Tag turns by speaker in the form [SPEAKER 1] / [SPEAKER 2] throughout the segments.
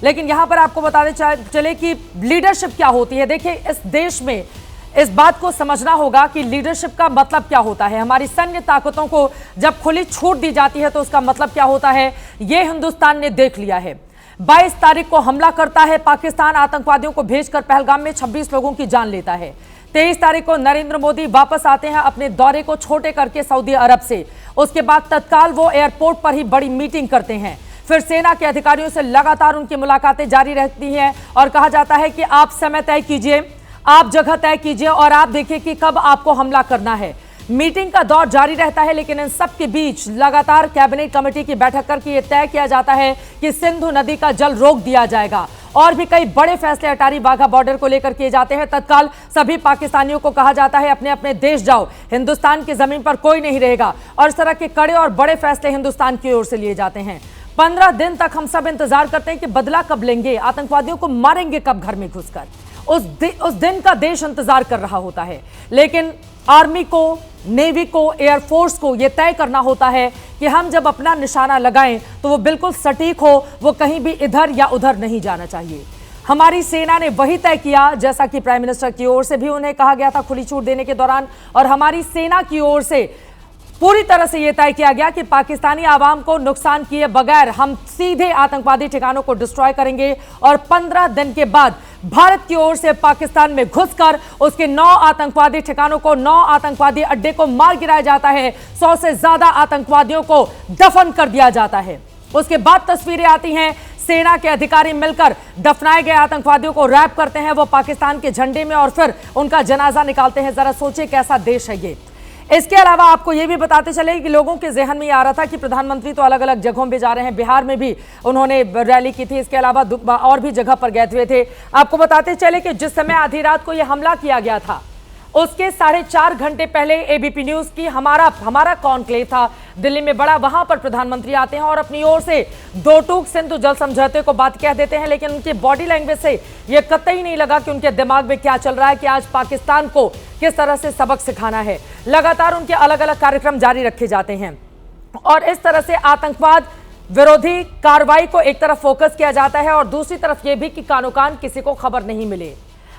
[SPEAKER 1] लेकिन यहां पर आपको बताते चले कि लीडरशिप क्या होती है। देखिए, इस देश में इस बात को समझना होगा कि लीडरशिप का मतलब क्या होता है। हमारी सैन्य ताकतों को जब खुली छूट दी जाती है तो उसका मतलब क्या होता है, यह हिंदुस्तान ने देख लिया है। 22 तारीख को हमला करता है पाकिस्तान, आतंकवादियों को भेजकर पहलगाम में 26 लोगों की जान लेता है। 23 तारीख को नरेंद्र मोदी वापस आते हैं अपने दौरे को छोटे करके सऊदी अरब से। उसके बाद तत्काल वो एयरपोर्ट पर ही बड़ी मीटिंग करते हैं। फिर सेना के अधिकारियों से लगातार उनकी मुलाकातें जारी रहती हैं और कहा जाता है कि आप समय तय कीजिए, आप जगह तय कीजिए और आप देखिए कि कब आपको हमला करना है। मीटिंग का दौर जारी रहता है, लेकिन इन सब के बीच लगातार कैबिनेट कमेटी की बैठक करके यह तय किया जाता है कि सिंधु नदी का जल रोक दिया जाएगा। और भी कई बड़े फैसले अटारी वाघा बॉर्डर को लेकर किए जाते हैं। तत्काल सभी पाकिस्तानियों को कहा जाता है अपने अपने देश जाओ, हिंदुस्तान की जमीन पर कोई नहीं रहेगा। और इस तरह के कड़े और बड़े फैसले हिंदुस्तान की ओर से लिए जाते हैं। 15 दिन तक हम सब इंतजार करते हैं कि बदला कब लेंगे, आतंकवादियों को मारेंगे कब घर में घुसकर। उस दिन का देश इंतजार कर रहा होता है। लेकिन आर्मी को, नेवी को, एयरफोर्स को यह तय करना होता है कि हम जब अपना निशाना लगाएं तो वो बिल्कुल सटीक हो, वो कहीं भी इधर या उधर नहीं जाना चाहिए। हमारी सेना ने वही तय किया जैसा कि प्राइम मिनिस्टर की ओर से भी उन्हें कहा गया था खुली छूट देने के दौरान। और हमारी सेना की ओर से पूरी तरह से यह तय किया गया कि पाकिस्तानी आवाम को नुकसान किए बगैर हम सीधे आतंकवादी ठिकानों को डिस्ट्रॉय करेंगे। और 15 दिन के बाद भारत की ओर से पाकिस्तान में घुसकर उसके 9 आतंकवादी ठिकानों को, 9 आतंकवादी अड्डे को मार गिराया जाता है। 100 से ज्यादा आतंकवादियों को दफन कर दिया जाता है। उसके बाद तस्वीरें आती हैं, सेना के अधिकारी मिलकर दफनाए गए आतंकवादियों को रैप करते हैं वो पाकिस्तान के झंडे में और फिर उनका जनाजा निकालते हैं। जरा सोचिए कैसा देश है ये। इसके अलावा आपको यह भी बताते चले कि लोगों के जहन में आ रहा था कि प्रधानमंत्री तो अलग अलग जगहों पे जा रहे हैं, बिहार में भी उन्होंने रैली की थी, इसके अलावा और भी जगह पर गए हुए थे। आपको बताते चले कि जिस समय आधी रात को यह हमला किया गया था उसके 4.5 घंटे पहले एबीपी न्यूज की हमारा कॉन्क्लेव था दिल्ली में बड़ा। वहां पर प्रधानमंत्री आते हैं और अपनी ओर से दो टूक सिंधु जल समझौते को बात कह देते हैं, लेकिन उनकी बॉडी लैंग्वेज से यह कतई नहीं लगा कि उनके दिमाग में क्या चल रहा है कि आज पाकिस्तान को किस तरह से सबक सिखाना है। लगातार उनके अलग अलग कार्यक्रम जारी रखे जाते हैं और इस तरह से आतंकवाद विरोधी कार्रवाई को एक तरफ फोकस किया जाता है और दूसरी तरफ यह भी कि कानो कान किसी को खबर नहीं मिले।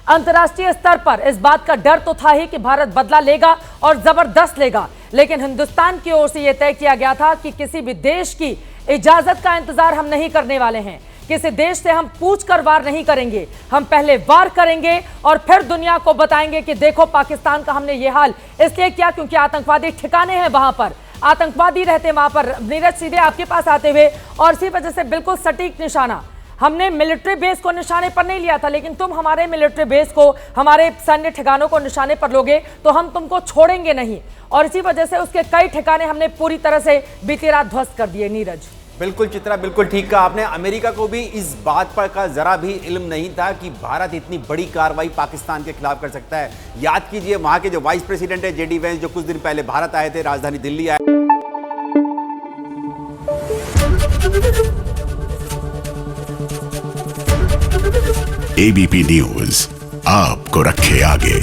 [SPEAKER 1] अंतर्राष्ट्रीय स्तर पर इस बात का डर तो था ही कि भारत बदला लेगा और जबरदस्त लेगा, लेकिन हिंदुस्तान की ओर से यह तय किया गया था कि किसी भी देश की इजाजत का इंतजार हम नहीं करने वाले हैं। किसी देश से हम पूछ कर वार नहीं करेंगे, हम पहले वार करेंगे और फिर दुनिया को बताएंगे कि देखो पाकिस्तान का हमने ये हाल इसलिए किया क्योंकि आतंकवादी ठिकाने हैं वहां पर, आतंकवादी रहते वहां पर। नीरज, सीधे आपके पास आते हुए और इसी वजह से बिल्कुल सटीक निशाना, हमने मिलिट्री बेस को निशाने पर नहीं लिया था, लेकिन तुम हमारे मिलिट्री बेस को, हमारे सैन्य ठिकानों को निशाने पर लोगे तो हम तुमको छोड़ेंगे नहीं। और इसी वजह से उसके कई ठिकाने हमने पूरी तरह से बीती रात ध्वस्त कर दिए। नीरज,
[SPEAKER 2] बिल्कुल चित्रा, बिल्कुल ठीक कहा आपने। अमेरिका को भी इस बात पर का जरा भी इल्म नहीं था कि भारत इतनी बड़ी कार्रवाई पाकिस्तान के खिलाफ कर सकता है। याद कीजिए वहां के जो वाइस प्रेसिडेंट है जेडी वेंस, जो कुछ दिन पहले भारत आए थे, राजधानी दिल्ली आए।
[SPEAKER 3] एबीपी न्यूज आपको रखे आगे।